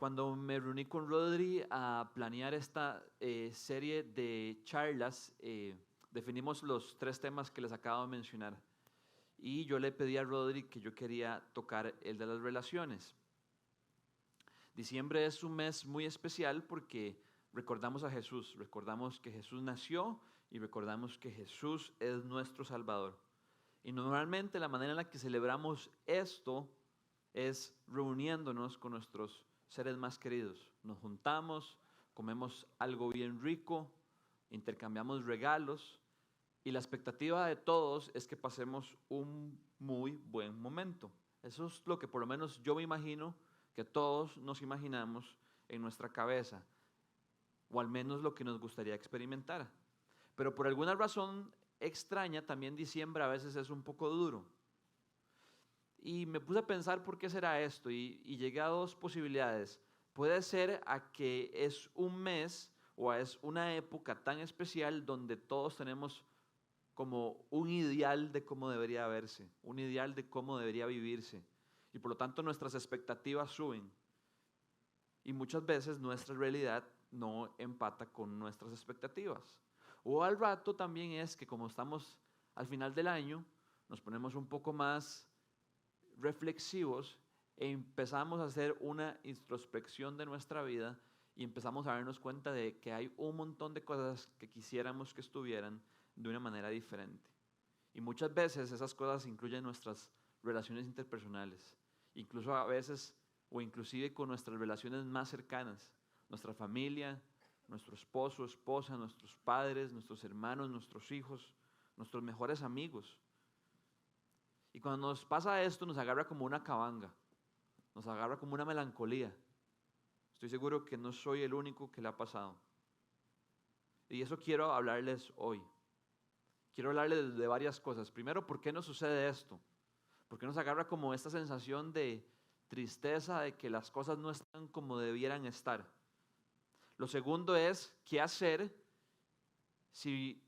Cuando me reuní con Rodri a planear esta serie de charlas, definimos los 3 temas que les acabo de mencionar. Y yo le pedí a Rodri que yo quería tocar el de las relaciones. Diciembre es un mes muy especial porque recordamos a Jesús, recordamos que Jesús nació y recordamos que Jesús es nuestro Salvador. Y normalmente la manera en la que celebramos esto es reuniéndonos con nuestros seres más queridos. Nos juntamos, comemos algo bien rico, intercambiamos regalos y la expectativa de todos es que pasemos un muy buen momento. Eso es lo que por lo menos yo me imagino que todos nos imaginamos en nuestra cabeza, o al menos lo que nos gustaría experimentar. Pero por alguna razón extraña, también diciembre a veces es un poco duro. Y me puse a pensar por qué será esto y llegué a 2 posibilidades. Puede ser a que es un mes o es una época tan especial donde todos tenemos como un ideal de cómo debería verse, un ideal de cómo debería vivirse. Y por lo tanto nuestras expectativas suben. Y muchas veces nuestra realidad no empata con nuestras expectativas. O al rato también es que como estamos al final del año, nos ponemos un poco más reflexivos e empezamos a hacer una introspección de nuestra vida y empezamos a darnos cuenta de que hay un montón de cosas que quisiéramos que estuvieran de una manera diferente. Y muchas veces esas cosas incluyen nuestras relaciones interpersonales, incluso a veces o inclusive con nuestras relaciones más cercanas, nuestra familia, nuestro esposo, esposa, nuestros padres, nuestros hermanos, nuestros hijos, nuestros mejores amigos. Y cuando nos pasa esto nos agarra como una cabanga, nos agarra como una melancolía. Estoy seguro que no soy el único que le ha pasado. Y eso quiero hablarles hoy. Quiero hablarles de varias cosas. Primero, ¿por qué nos sucede esto? ¿Por qué nos agarra como esta sensación de tristeza de que las cosas no están como debieran estar? Lo segundo es, ¿qué hacer si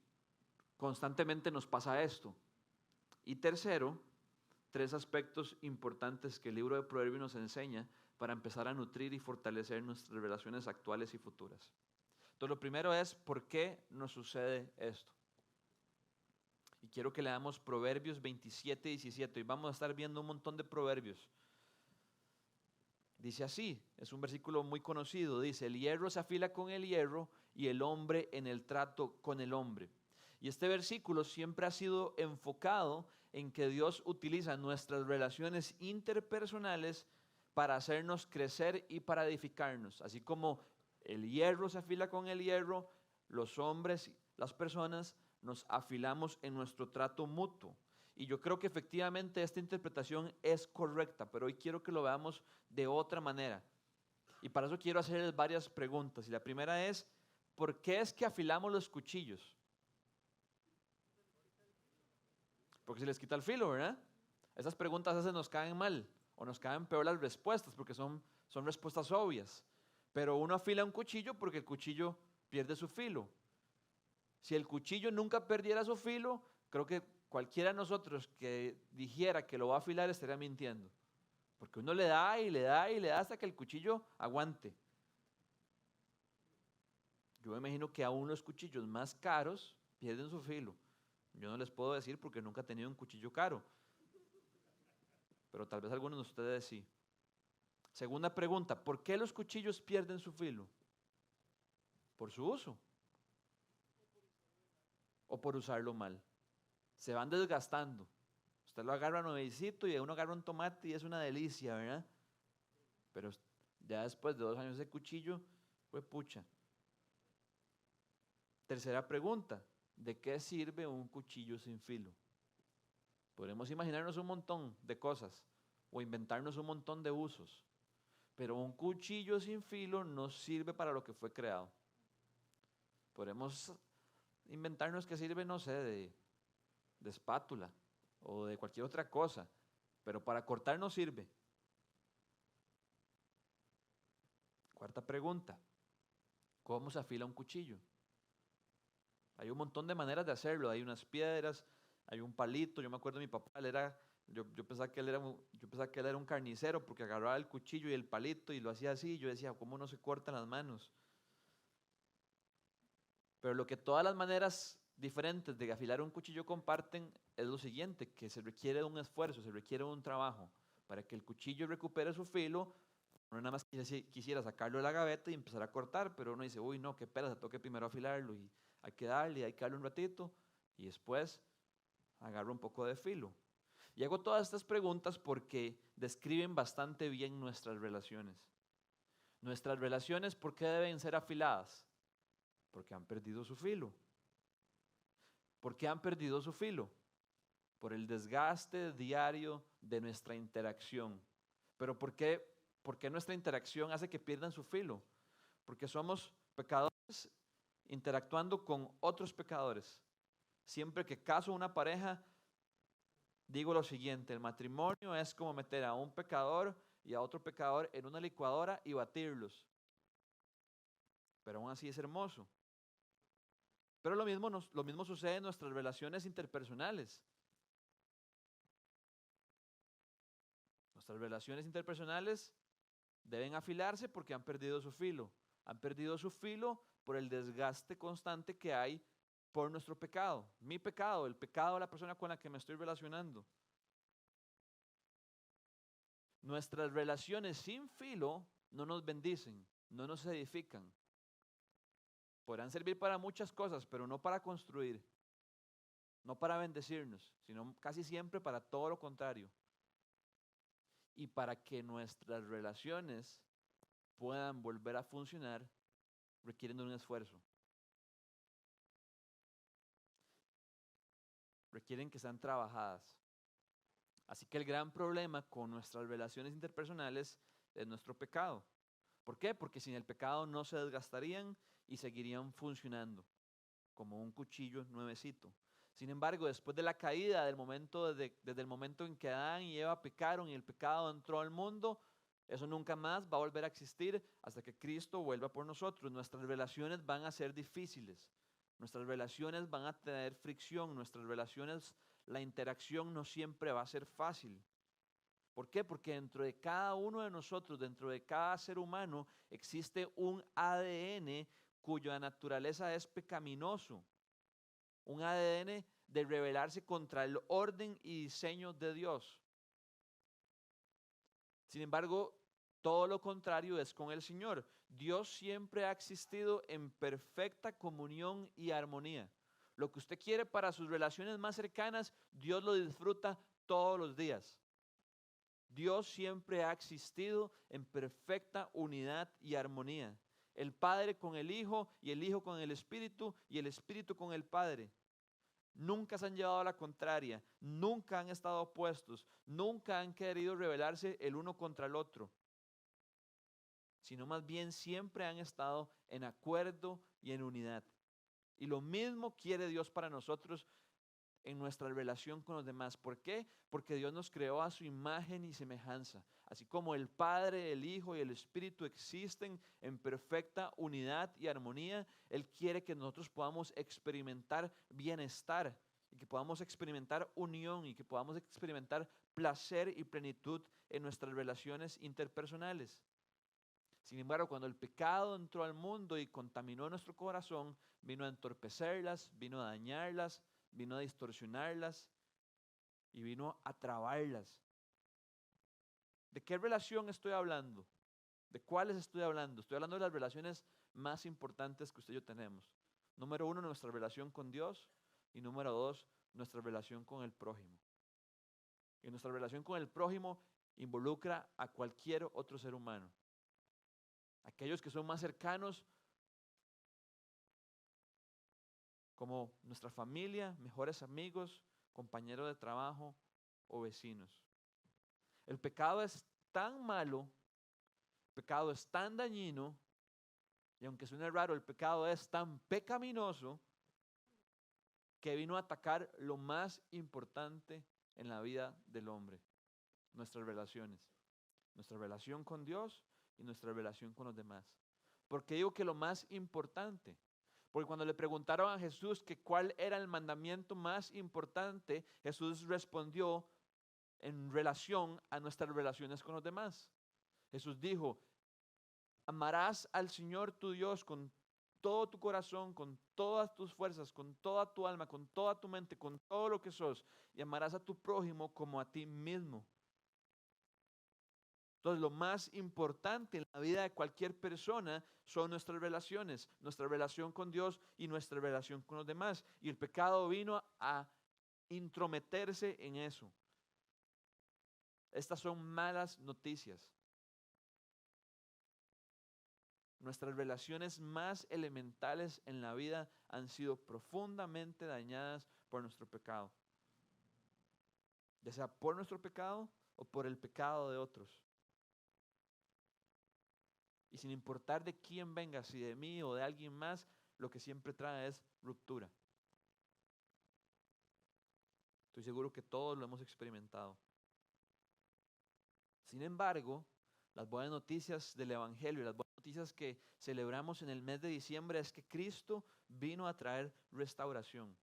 constantemente nos pasa esto? Y tercero, 3 aspectos importantes que el libro de Proverbios nos enseña para empezar a nutrir y fortalecer nuestras relaciones actuales y futuras. Entonces, lo primero es, ¿por qué nos sucede esto? Y quiero que leamos Proverbios 27 y 17. Y vamos a estar viendo un montón de proverbios. Dice así, es un versículo muy conocido. Dice, el hierro se afila con el hierro y el hombre en el trato con el hombre. Y este versículo siempre ha sido enfocado en que Dios utiliza nuestras relaciones interpersonales para hacernos crecer y para edificarnos. Así como el hierro se afila con el hierro, los hombres, las personas, nos afilamos en nuestro trato mutuo. Y yo creo que efectivamente esta interpretación es correcta, pero hoy quiero que lo veamos de otra manera. Y para eso quiero hacerles varias preguntas. Y la primera es, ¿por qué es que afilamos los cuchillos? Porque se les quita el filo, ¿verdad? Esas preguntas a veces nos caen mal o nos caen peor las respuestas porque son respuestas obvias. Pero uno afila un cuchillo porque el cuchillo pierde su filo. Si el cuchillo nunca perdiera su filo, creo que cualquiera de nosotros que dijera que lo va a afilar estaría mintiendo. Porque uno le da y le da y le da hasta que el cuchillo aguante. Yo me imagino que aún los cuchillos más caros pierden su filo. Yo no les puedo decir porque nunca he tenido un cuchillo caro. Pero tal vez algunos de ustedes sí. Segunda pregunta, ¿por qué los cuchillos pierden su filo? Por su uso o por usarlo mal. Se van desgastando. Usted lo agarra nuevecito y uno agarra un tomate y es una delicia, ¿verdad? Pero ya después de 2 años ese cuchillo fue pucha. Tercera pregunta, ¿de qué sirve un cuchillo sin filo? Podemos imaginarnos un montón de cosas o inventarnos un montón de usos, pero un cuchillo sin filo no sirve para lo que fue creado. Podemos inventarnos que sirve, no sé, de espátula o de cualquier otra cosa, pero para cortar no sirve. Cuarta pregunta, ¿cómo se afila un cuchillo? Hay un montón de maneras de hacerlo, hay unas piedras, hay un palito. Yo me acuerdo de mi papá, él era Yo pensaba que yo pensaba que él era un carnicero porque agarraba el cuchillo y el palito y lo hacía así. Y yo decía, ¿cómo no se cortan las manos? Pero lo que todas las maneras diferentes de afilar un cuchillo comparten es lo siguiente, que se requiere de un esfuerzo, se requiere de un trabajo. Para que el cuchillo recupere su filo, uno nada más quisiera sacarlo de la gaveta y empezar a cortar, pero uno dice, uy, no, qué pena, se toque primero afilarlo y hay que darle un ratito y después agarro un poco de filo. Y hago todas estas preguntas porque describen bastante bien nuestras relaciones. Nuestras relaciones, ¿por qué deben ser afiladas? Porque han perdido su filo. ¿Por qué han perdido su filo? Por el desgaste diario de nuestra interacción. Pero por qué nuestra interacción hace que pierdan su filo? Porque somos pecadores interactuando con otros pecadores. Siempre que caso una pareja, digo lo siguiente, el matrimonio es como meter a un pecador y a otro pecador en una licuadora y batirlos. Pero aún así es hermoso. Pero lo mismo sucede en nuestras relaciones interpersonales. Nuestras relaciones interpersonales deben afilarse porque han perdido su filo. Han perdido su filo por el desgaste constante que hay por nuestro pecado. Mi pecado, el pecado de la persona con la que me estoy relacionando. Nuestras relaciones sin filo no nos bendicen, no nos edifican. Podrán servir para muchas cosas, pero no para construir, no para bendecirnos, sino casi siempre para todo lo contrario. Y para que nuestras relaciones puedan volver a funcionar, requieren de un esfuerzo. Requieren que sean trabajadas. Así que el gran problema con nuestras relaciones interpersonales es nuestro pecado. ¿Por qué? Porque sin el pecado no se desgastarían y seguirían funcionando como un cuchillo nuevecito. Sin embargo, después de la caída, desde el momento en que Adán y Eva pecaron y el pecado entró al mundo, eso nunca más va a volver a existir hasta que Cristo vuelva por nosotros. Nuestras relaciones van a ser difíciles. Nuestras relaciones van a tener fricción. Nuestras relaciones, la interacción no siempre va a ser fácil. ¿Por qué? Porque dentro de cada uno de nosotros, dentro de cada ser humano, existe un ADN cuya naturaleza es pecaminoso. Un ADN de rebelarse contra el orden y diseño de Dios. Sin embargo, todo lo contrario es con el Señor. Dios siempre ha existido en perfecta comunión y armonía. Lo que usted quiere para sus relaciones más cercanas, Dios lo disfruta todos los días. Dios siempre ha existido en perfecta unidad y armonía. El Padre con el Hijo y el Hijo con el Espíritu y el Espíritu con el Padre. Nunca se han llevado a la contraria, nunca han estado opuestos, nunca han querido rebelarse el uno contra el otro, sino más bien siempre han estado en acuerdo y en unidad. Y lo mismo quiere Dios para nosotros en nuestra relación con los demás. ¿Por qué? Porque Dios nos creó a su imagen y semejanza. Así como el Padre, el Hijo y el Espíritu existen en perfecta unidad y armonía, Él quiere que nosotros podamos experimentar bienestar y que podamos experimentar unión y que podamos experimentar placer y plenitud en nuestras relaciones interpersonales. Sin embargo, cuando el pecado entró al mundo y contaminó nuestro corazón, vino a entorpecerlas, vino a dañarlas, vino a distorsionarlas y vino a trabarlas. ¿De qué relación estoy hablando? ¿De cuáles estoy hablando? Estoy hablando de las relaciones más importantes que usted y yo tenemos. Número uno, nuestra relación con Dios. Y número dos, nuestra relación con el prójimo. Y nuestra relación con el prójimo involucra a cualquier otro ser humano. Aquellos que son más cercanos, como nuestra familia, mejores amigos, compañeros de trabajo o vecinos. El pecado es tan malo, el pecado es tan dañino, y aunque suene raro, el pecado es tan pecaminoso que vino a atacar lo más importante en la vida del hombre, nuestras relaciones, nuestra relación con Dios y nuestra relación con los demás. ¿Por qué digo que lo más importante? Porque cuando le preguntaron a Jesús que cuál era el mandamiento más importante, Jesús respondió en relación a nuestras relaciones con los demás. Jesús dijo, amarás al Señor tu Dios con todo tu corazón, con todas tus fuerzas, con toda tu alma, con toda tu mente, con todo lo que sos, y amarás a tu prójimo como a ti mismo. Entonces, lo más importante en la vida de cualquier persona son nuestras relaciones, nuestra relación con Dios y nuestra relación con los demás. Y el pecado vino a intrometerse en eso. Estas son malas noticias. Nuestras relaciones más elementales en la vida han sido profundamente dañadas por nuestro pecado. Ya sea por nuestro pecado o por el pecado de otros. Y sin importar de quién venga, si de mí o de alguien más, lo que siempre trae es ruptura. Estoy seguro que todos lo hemos experimentado. Sin embargo, las buenas noticias del Evangelio, las buenas noticias que celebramos en el mes de diciembre es que Cristo vino a traer restauración.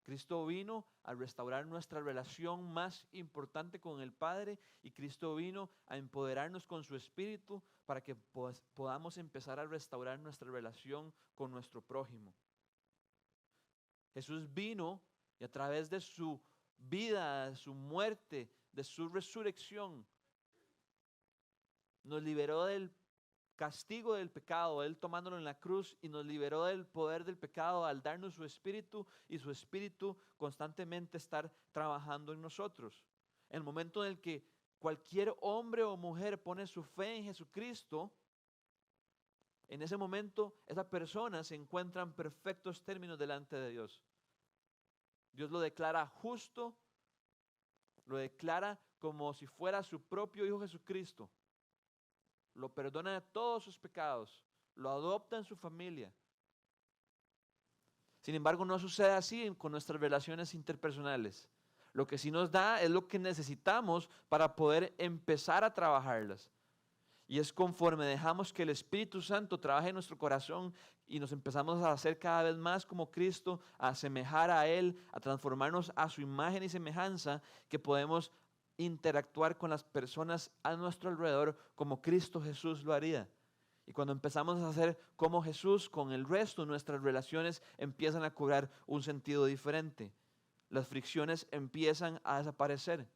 Cristo vino a restaurar nuestra relación más importante con el Padre y Cristo vino a empoderarnos con su Espíritu para que podamos empezar a restaurar nuestra relación con nuestro prójimo. Jesús vino y a través de su vida, de su muerte, de su resurrección, nos liberó del castigo del pecado, Él tomándolo en la cruz, y nos liberó del poder del pecado al darnos su Espíritu y su Espíritu constantemente estar trabajando en nosotros. En el momento en el que cualquier hombre o mujer pone su fe en Jesucristo, en ese momento esa persona se encuentra en perfectos términos delante de Dios. Dios lo declara justo, lo declara como si fuera su propio Hijo Jesucristo. Lo perdona de todos sus pecados, lo adopta en su familia. Sin embargo, no sucede así con nuestras relaciones interpersonales. Lo que sí nos da es lo que necesitamos para poder empezar a trabajarlas. Y es conforme dejamos que el Espíritu Santo trabaje en nuestro corazón y nos empezamos a hacer cada vez más como Cristo, a asemejar a Él, a transformarnos a su imagen y semejanza, que podemos interactuar con las personas a nuestro alrededor como Cristo Jesús lo haría. Y cuando empezamos a hacer como Jesús, con el resto, nuestras relaciones empiezan a cobrar un sentido diferente. Las fricciones empiezan a desaparecer,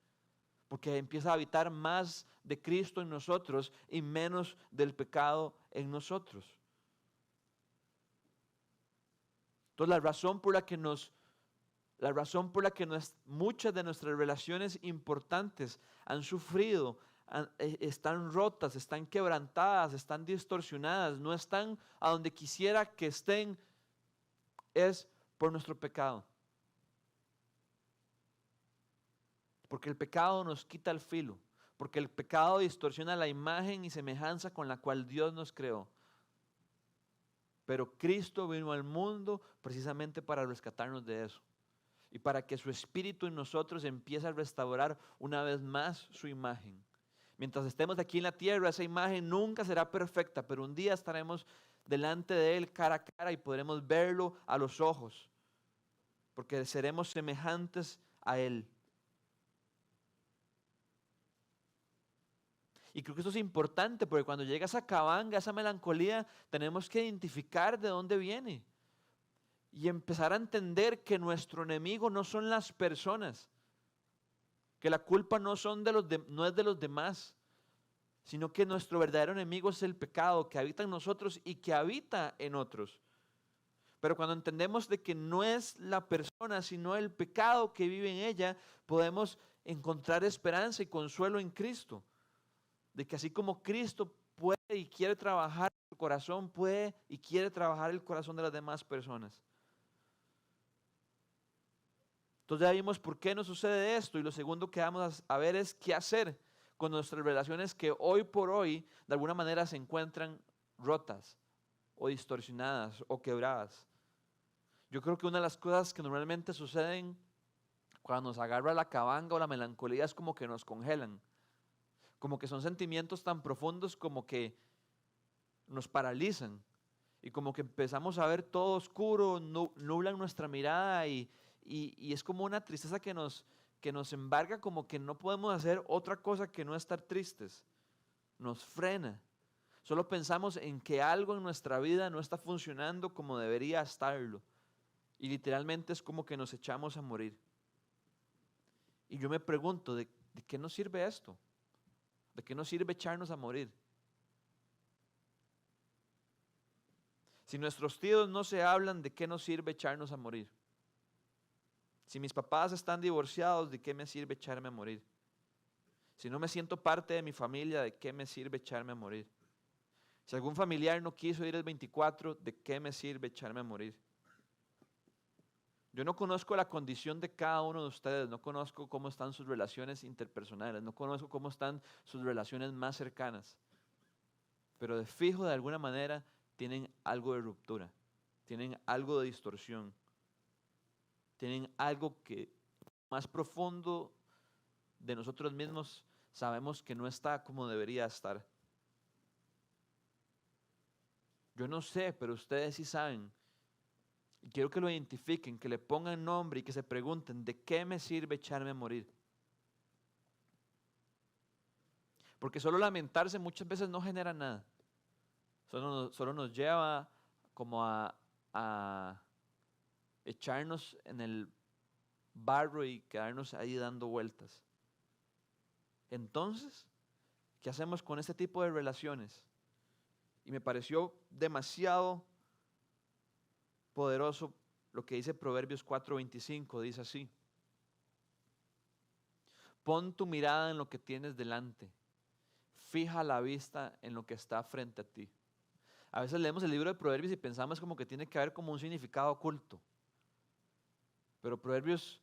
porque empieza a habitar más de Cristo en nosotros y menos del pecado en nosotros. Entonces, la razón por la que muchas de nuestras relaciones importantes han sufrido, están rotas, están quebrantadas, están distorsionadas, no están a donde quisiera que estén, es por nuestro pecado. Porque el pecado nos quita el filo, porque el pecado distorsiona la imagen y semejanza con la cual Dios nos creó. Pero Cristo vino al mundo precisamente para rescatarnos de eso. Y para que su Espíritu en nosotros empiece a restaurar una vez más su imagen. Mientras estemos aquí en la tierra, esa imagen nunca será perfecta, pero un día estaremos delante de Él cara a cara y podremos verlo a los ojos, porque seremos semejantes a Él. Y creo que esto es importante, porque cuando llega esa cabanga, esa melancolía, tenemos que identificar de dónde viene. Y empezar a entender que nuestro enemigo no son las personas, que la culpa no es de los demás, sino que nuestro verdadero enemigo es el pecado que habita en nosotros y que habita en otros. Pero cuando entendemos de que no es la persona, sino el pecado que vive en ella, podemos encontrar esperanza y consuelo en Cristo. De que así como Cristo puede y quiere trabajar en tu corazón, puede y quiere trabajar el corazón de las demás personas. Entonces ya vimos por qué nos sucede esto, y lo segundo que vamos a ver es qué hacer con nuestras relaciones que hoy por hoy de alguna manera se encuentran rotas o distorsionadas o quebradas. Yo creo que una de las cosas que normalmente suceden cuando nos agarra la cabanga o la melancolía es como que nos congelan, como que son sentimientos tan profundos como que nos paralizan y como que empezamos a ver todo oscuro, nublan nuestra mirada y es como una tristeza que que nos embarga como que no podemos hacer otra cosa que no estar tristes. Nos frena. Solo pensamos en que algo en nuestra vida no está funcionando como debería estarlo. Y literalmente es como que nos echamos a morir. Y yo me pregunto, ¿de qué nos sirve esto? ¿De qué nos sirve echarnos a morir? Si nuestros tíos no se hablan, ¿de qué nos sirve echarnos a morir? Si mis papás están divorciados, ¿de qué me sirve echarme a morir? Si no me siento parte de mi familia, ¿de qué me sirve echarme a morir? Si algún familiar no quiso ir el 24, ¿de qué me sirve echarme a morir? Yo no conozco la condición de cada uno de ustedes, no conozco cómo están sus relaciones interpersonales, no conozco cómo están sus relaciones más cercanas, pero de fijo, de alguna manera, tienen algo de ruptura, tienen algo de distorsión, tienen algo que más profundo de nosotros mismos sabemos que no está como debería estar. Yo no sé, pero ustedes sí saben. Y quiero que lo identifiquen, que le pongan nombre y que se pregunten, ¿de qué me sirve echarme a morir? Porque solo lamentarse muchas veces no genera nada. Solo nos lleva como a echarnos en el barro y quedarnos ahí dando vueltas. Entonces, ¿qué hacemos con este tipo de relaciones? Y me pareció demasiado poderoso lo que dice Proverbios 4:25, dice así: pon tu mirada en lo que tienes delante, fija la vista en lo que está frente a ti. A veces leemos el libro de Proverbios y pensamos como que tiene que haber como un significado oculto, pero Proverbios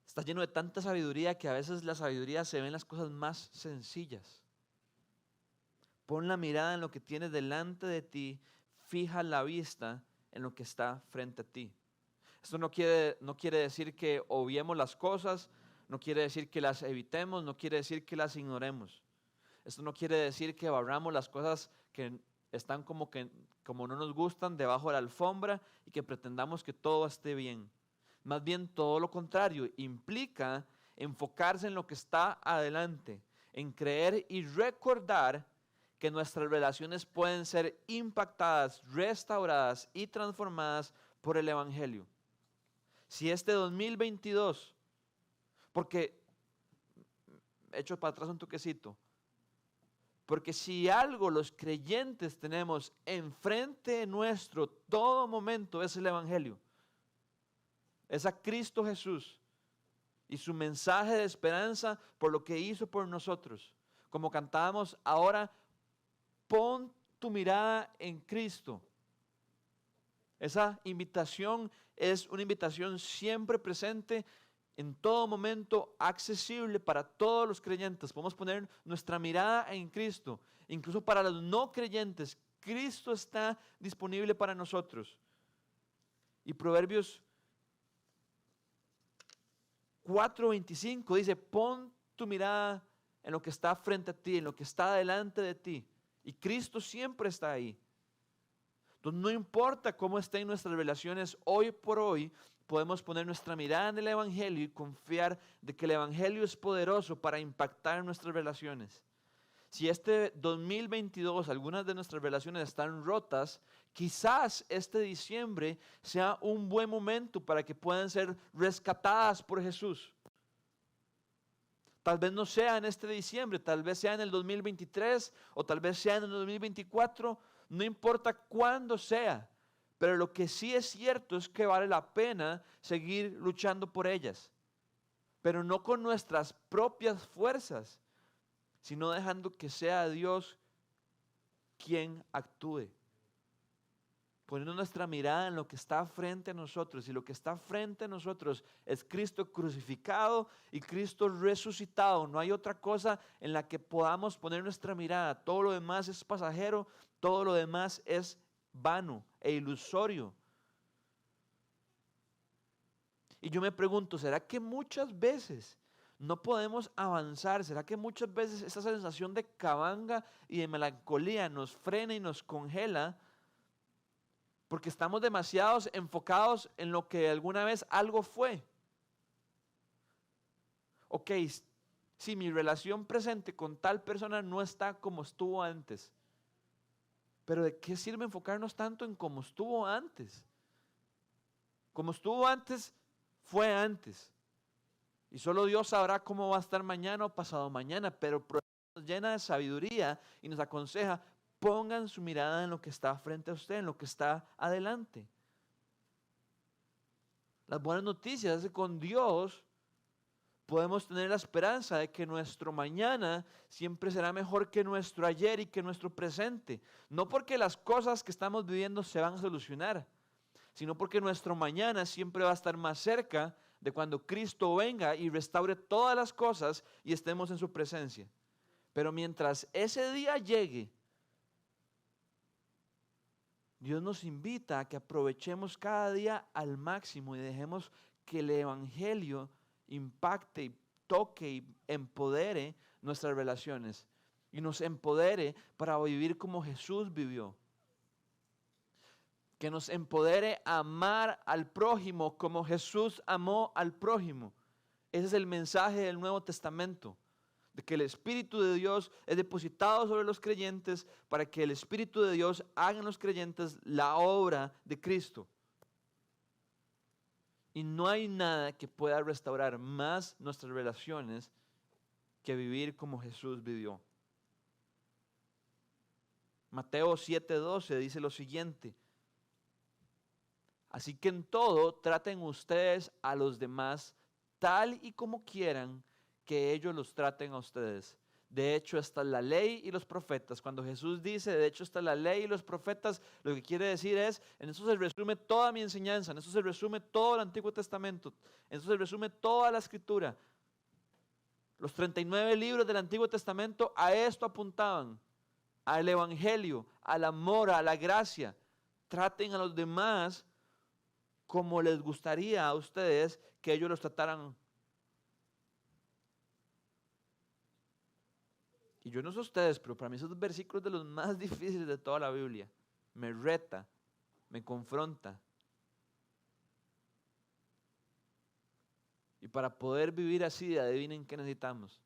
está lleno de tanta sabiduría que a veces la sabiduría se ve en las cosas más sencillas. Pon la mirada en lo que tienes delante de ti, fija la vista en lo que está frente a ti. Esto no quiere decir que obviemos las cosas, no quiere decir que las evitemos, no quiere decir que las ignoremos. Esto no quiere decir que barramos las cosas que están como no nos gustan debajo de la alfombra y que pretendamos que todo esté bien. Más bien todo lo contrario, implica enfocarse en lo que está adelante, en creer y recordar que nuestras relaciones pueden ser impactadas, restauradas y transformadas por el Evangelio. Si este 2022, porque, echo para atrás un toquecito, porque si algo los creyentes tenemos enfrente nuestro todo momento es el Evangelio. Es a Cristo Jesús y su mensaje de esperanza por lo que hizo por nosotros. Como cantábamos ahora, pon tu mirada en Cristo. Esa invitación es una invitación siempre presente, en todo momento accesible para todos los creyentes. Podemos poner nuestra mirada en Cristo. Incluso para los no creyentes, Cristo está disponible para nosotros. Y Proverbios 4:25 dice, pon tu mirada en lo que está frente a ti, en lo que está delante de ti. Y Cristo siempre está ahí. Entonces no importa cómo estén nuestras relaciones hoy por hoy, podemos poner nuestra mirada en el Evangelio y confiar de que el Evangelio es poderoso para impactar nuestras relaciones. Si este 2022 algunas de nuestras relaciones están rotas, quizás este diciembre sea un buen momento para que puedan ser rescatadas por Jesús. Tal vez no sea en este diciembre, tal vez sea en el 2023 o tal vez sea en el 2024, no importa cuándo sea, pero lo que sí es cierto es que vale la pena seguir luchando por ellas, pero no con nuestras propias fuerzas, sino dejando que sea Dios quien actúe. Poniendo nuestra mirada en lo que está frente a nosotros, y lo que está frente a nosotros es Cristo crucificado y Cristo resucitado. No hay otra cosa en la que podamos poner nuestra mirada. Todo lo demás es pasajero, todo lo demás es vano e ilusorio. Y yo me pregunto, ¿será que muchas veces no podemos avanzar? ¿Será que muchas veces esa sensación de cabanga y de melancolía nos frena y nos congela? Porque estamos demasiado enfocados en lo que alguna vez algo fue. ok, si mi relación presente con tal persona no está como estuvo antes, pero ¿de qué sirve enfocarnos tanto en cómo estuvo antes? Como estuvo antes, fue antes. Y solo Dios sabrá cómo va a estar mañana o pasado mañana, pero nos llena de sabiduría y nos aconseja, pongan su mirada en lo que está frente a usted, en lo que está adelante. Las buenas noticias es que con Dios podemos tener la esperanza de que nuestro mañana siempre será mejor que nuestro ayer y que nuestro presente. No porque las cosas que estamos viviendo se van a solucionar, sino porque nuestro mañana siempre va a estar más cerca de cuando Cristo venga y restaure todas las cosas y estemos en su presencia. Pero mientras ese día llegue, Dios nos invita a que aprovechemos cada día al máximo y dejemos que el Evangelio impacte, y toque y empodere nuestras relaciones y nos empodere para vivir como Jesús vivió. Que nos empodere a amar al prójimo como Jesús amó al prójimo. Ese es el mensaje del Nuevo Testamento, de que el Espíritu de Dios es depositado sobre los creyentes para que el Espíritu de Dios haga en los creyentes la obra de Cristo. Y no hay nada que pueda restaurar más nuestras relaciones que vivir como Jesús vivió. Mateo 7:12 dice lo siguiente: así que en todo traten ustedes a los demás tal y como quieran que ellos los traten a ustedes. De hecho está la ley y los profetas. Cuando Jesús dice, de hecho está la ley y los profetas, lo que quiere decir es, en eso se resume toda mi enseñanza, en eso se resume todo el Antiguo Testamento, en eso se resume toda la Escritura. Los 39 libros del Antiguo Testamento a esto apuntaban, al Evangelio, al amor, a la gracia. Traten a los demás como les gustaría a ustedes que ellos los trataran. Y yo no sé ustedes, pero para mí esos versículos de los más difíciles de toda la Biblia. Me reta, me confronta. Y para poder vivir así, adivinen qué necesitamos.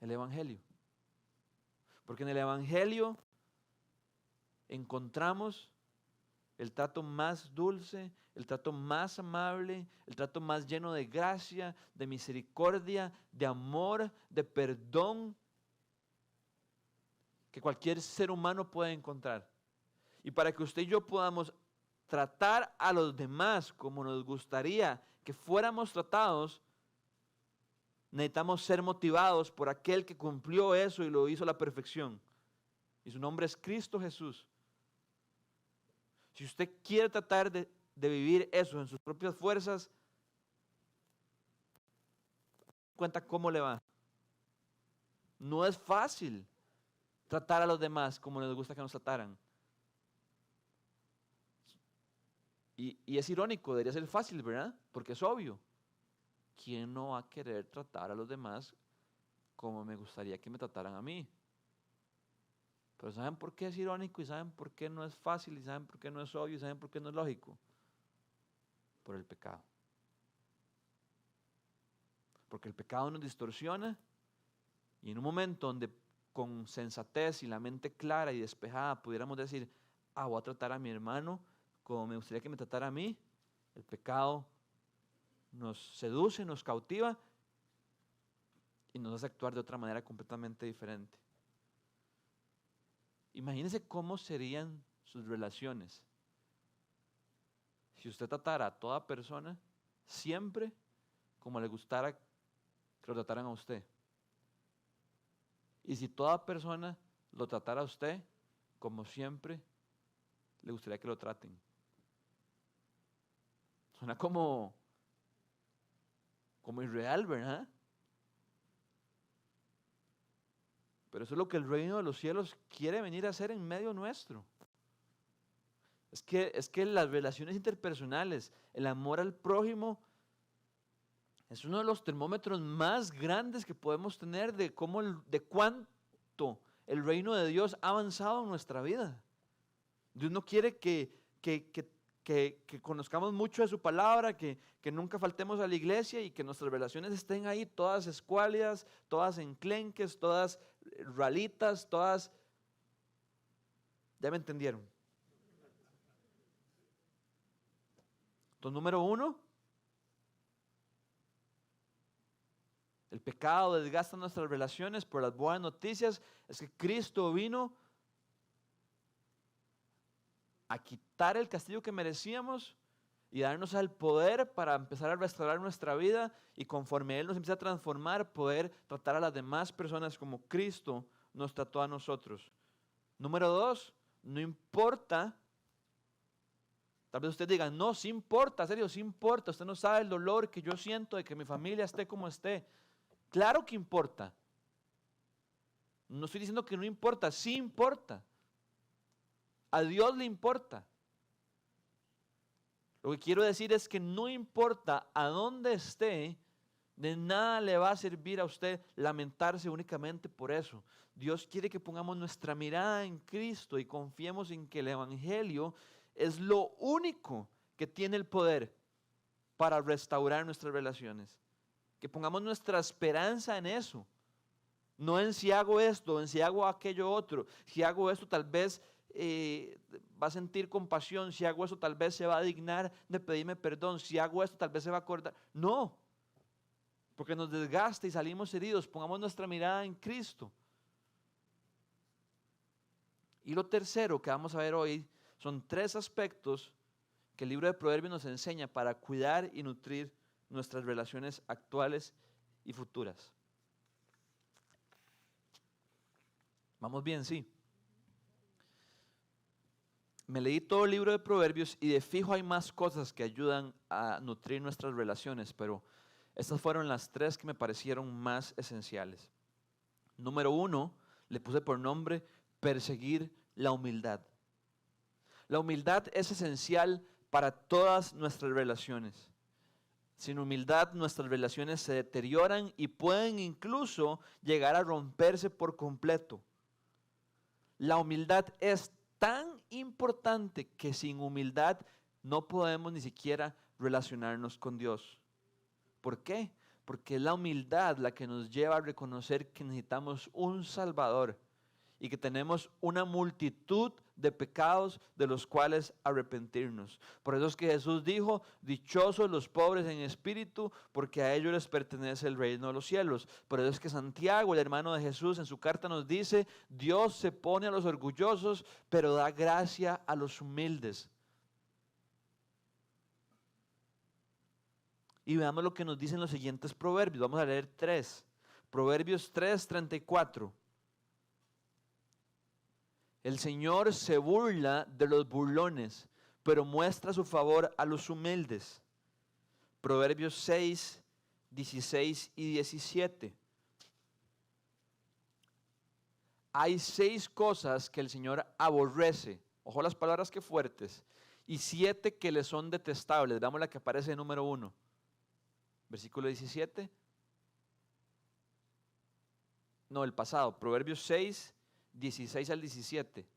El Evangelio. Porque en el Evangelio encontramos el trato más dulce, el trato más amable, el trato más lleno de gracia, de misericordia, de amor, de perdón, que cualquier ser humano puede encontrar. Y para que usted y yo podamos tratar a los demás como nos gustaría que fuéramos tratados, necesitamos ser motivados por aquel que cumplió eso y lo hizo a la perfección. Y su nombre es Cristo Jesús. Si usted quiere tratar de vivir eso en sus propias fuerzas, cuenta cómo le va. No es fácil tratar a los demás como les gusta que nos trataran. Y es irónico, debería ser fácil, ¿verdad? Porque es obvio. ¿Quién no va a querer tratar a los demás como me gustaría que me trataran a mí? Pero ¿saben por qué es irónico? ¿Y saben por qué no es fácil? ¿Y saben por qué no es obvio? ¿Y saben por qué no es lógico? Por el pecado. Porque el pecado nos distorsiona y en un momento donde con sensatez y la mente clara y despejada pudiéramos decir, voy a tratar a mi hermano como me gustaría que me tratara a mí, el pecado nos seduce, nos cautiva y nos hace actuar de otra manera completamente diferente. Imagínense cómo serían sus relaciones si usted tratara a toda persona siempre como le gustara que lo trataran a usted. Y si toda persona lo tratara a usted como siempre le gustaría que lo traten. Suena como irreal, ¿verdad? Pero eso es lo que el reino de los cielos quiere venir a hacer en medio nuestro. Es que las relaciones interpersonales, el amor al prójimo, es uno de los termómetros más grandes que podemos tener de cuánto el reino de Dios ha avanzado en nuestra vida. Dios no quiere que que conozcamos mucho de su palabra, que nunca faltemos a la iglesia y que nuestras relaciones estén ahí todas escuálidas, todas enclenques, todas ralitas, todas... Ya me entendieron. Entonces, número 1, el pecado desgasta nuestras relaciones. Por las buenas noticias es que Cristo vino a quitar el castigo que merecíamos y darnos el poder para empezar a restaurar nuestra vida y conforme Él nos empieza a transformar, poder tratar a las demás personas como Cristo nos trató a nosotros. Número 2, no importa. Tal vez usted diga, no, sí importa, serio, sí importa. Usted no sabe el dolor que yo siento de que mi familia esté como esté. Claro que importa. No estoy diciendo que no importa, sí importa. A Dios le importa. Lo que quiero decir es que no importa a dónde esté, de nada le va a servir a usted lamentarse únicamente por eso. Dios quiere que pongamos nuestra mirada en Cristo y confiemos en que el Evangelio es lo único que tiene el poder para restaurar nuestras relaciones. Que pongamos nuestra esperanza en eso. No en si hago esto, en si hago aquello otro. Si hago esto tal vez va a sentir compasión. Si hago eso tal vez se va a dignar de pedirme perdón. Si hago esto tal vez se va a acordar. No, porque nos desgasta y salimos heridos. Pongamos nuestra mirada en Cristo. Y lo tercero que vamos a ver hoy son 3 aspectos que el libro de Proverbios nos enseña para cuidar y nutrir nuestras relaciones actuales y futuras. ¿Vamos bien? Sí. Me leí todo el libro de Proverbios y de fijo hay más cosas que ayudan a nutrir nuestras relaciones, pero estas fueron las 3 que me parecieron más esenciales. Número 1, le puse por nombre perseguir la humildad. La humildad es esencial para todas nuestras relaciones. Sin humildad nuestras relaciones se deterioran y pueden incluso llegar a romperse por completo. La humildad es tan importante que sin humildad no podemos ni siquiera relacionarnos con Dios. ¿Por qué? Porque es la humildad la que nos lleva a reconocer que necesitamos un Salvador y que tenemos una multitud de pecados de los cuales arrepentirnos. Por eso es que Jesús dijo, dichosos los pobres en espíritu, porque a ellos les pertenece el reino de los cielos. Por eso es que Santiago, el hermano de Jesús, en su carta nos dice, Dios se pone a los orgullosos, pero da gracia a los humildes. Y veamos lo que nos dicen los siguientes proverbios. Vamos a leer 3. Proverbios 3:34. El Señor se burla de los burlones, pero muestra su favor a los humildes. Proverbios 6, 16 y 17. Hay 6 cosas que el Señor aborrece, ojo las palabras que fuertes, y 7 que le son detestables. Veamos la que aparece en número 1. Versículo 17. No, el pasado, Proverbios 6, 16 al 17.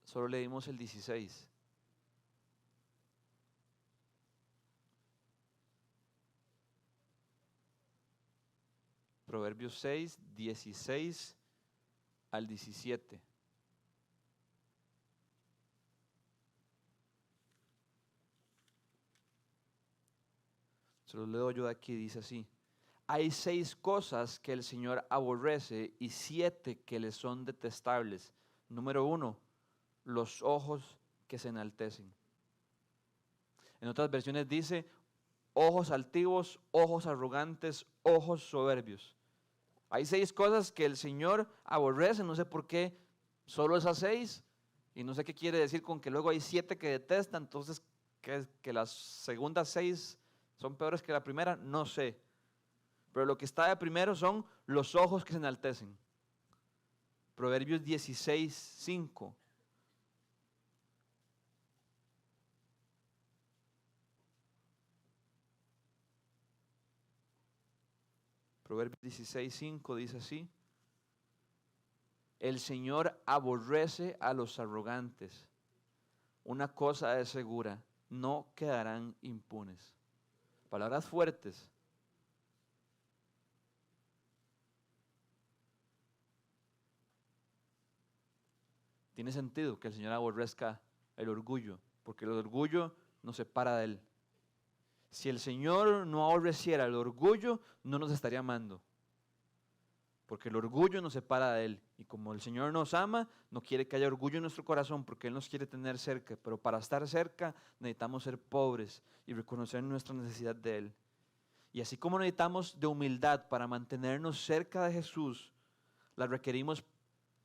Solo leímos el 16. Proverbios 6, 16 al 17. Se los leo yo de aquí, dice así. Hay 6 cosas que el Señor aborrece y 7 que le son detestables. Número 1, los ojos que se enaltecen. En otras versiones dice, ojos altivos, ojos arrogantes, ojos soberbios. Hay 6 cosas que el Señor aborrece, no sé por qué, solo esas 6, y no sé qué quiere decir con que luego hay 7 que detesta, entonces que las segundas 6 son peores que la primera, no sé. Pero lo que está de primero son los ojos que se enaltecen. Proverbios 16, 5. Proverbios 16, 5 dice así. El Señor aborrece a los arrogantes, una cosa es segura, no quedarán impunes. Palabras fuertes. Tiene sentido que el Señor aborrezca el orgullo, porque el orgullo nos separa de Él. Si el Señor no aborreciera el orgullo, no nos estaría amando. Porque el orgullo nos separa de Él. Y como el Señor nos ama, no quiere que haya orgullo en nuestro corazón, porque Él nos quiere tener cerca. Pero para estar cerca necesitamos ser pobres y reconocer nuestra necesidad de Él. Y así como necesitamos de humildad para mantenernos cerca de Jesús, la requerimos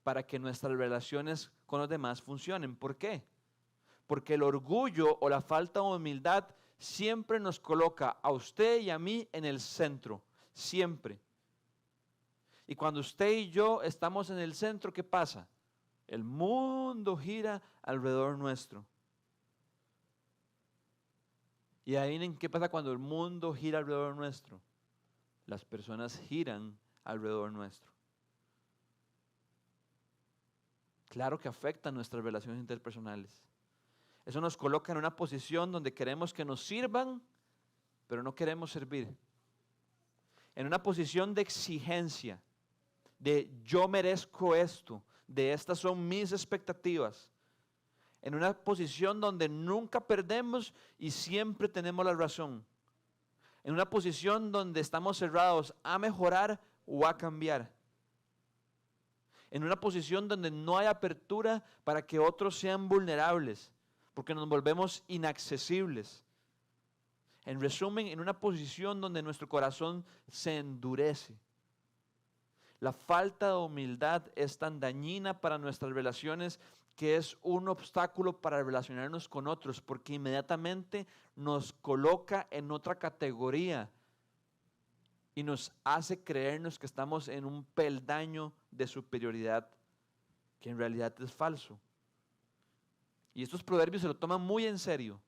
para que nuestras relaciones con los demás funcionen. ¿Por qué? Porque el orgullo o la falta de humildad siempre nos coloca a usted y a mí en el centro, siempre. Y cuando usted y yo estamos en el centro, ¿qué pasa? El mundo gira alrededor nuestro. Y adivinen qué pasa cuando el mundo gira alrededor nuestro. Las personas giran alrededor nuestro. Claro que afecta nuestras relaciones interpersonales. Eso nos coloca en una posición donde queremos que nos sirvan, pero no queremos servir. En una posición de exigencia, de yo merezco esto, de estas son mis expectativas. En una posición donde nunca perdemos y siempre tenemos la razón. En una posición donde estamos cerrados a mejorar o a cambiar. En una posición donde no hay apertura para que otros sean vulnerables, porque nos volvemos inaccesibles. En resumen, en una posición donde nuestro corazón se endurece. La falta de humildad es tan dañina para nuestras relaciones que es un obstáculo para relacionarnos con otros, porque inmediatamente nos coloca en otra categoría y nos hace creernos que estamos en un peldaño de superioridad que en realidad es falso. Y estos proverbios se lo toman muy en serio.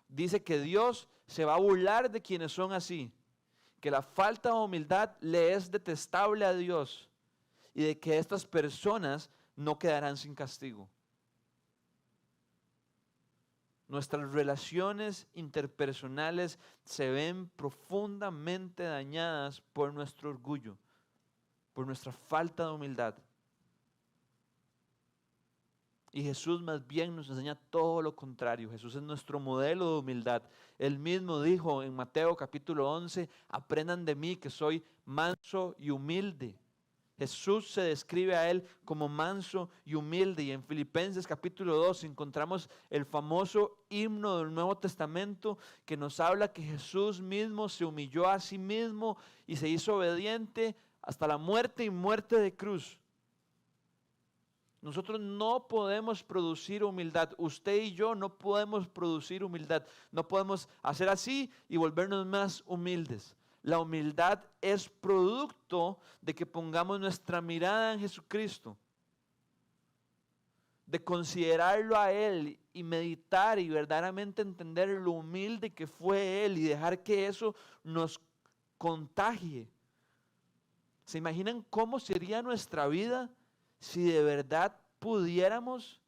Dice que Dios se va a burlar de quienes son así, que la falta de humildad le es detestable a Dios y de que estas personas no quedarán sin castigo. Nuestras relaciones interpersonales se ven profundamente dañadas por nuestro orgullo, por nuestra falta de humildad. Y Jesús más bien nos enseña todo lo contrario. Jesús es nuestro modelo de humildad. Él mismo dijo en Mateo capítulo 11, aprendan de mí que soy manso y humilde. Jesús se describe a Él como manso y humilde. Y en Filipenses capítulo 2 encontramos el famoso himno del Nuevo Testamento que nos habla que Jesús mismo se humilló a sí mismo y se hizo obediente hasta la muerte y muerte de cruz. Nosotros no podemos producir humildad. Usted y yo no podemos producir humildad. No podemos hacer así y volvernos más humildes. La humildad es producto de que pongamos nuestra mirada en Jesucristo, de considerarlo a Él y meditar y verdaderamente entender lo humilde que fue Él y dejar que eso nos contagie. ¿Se imaginan cómo sería nuestra vida si de verdad pudiéramos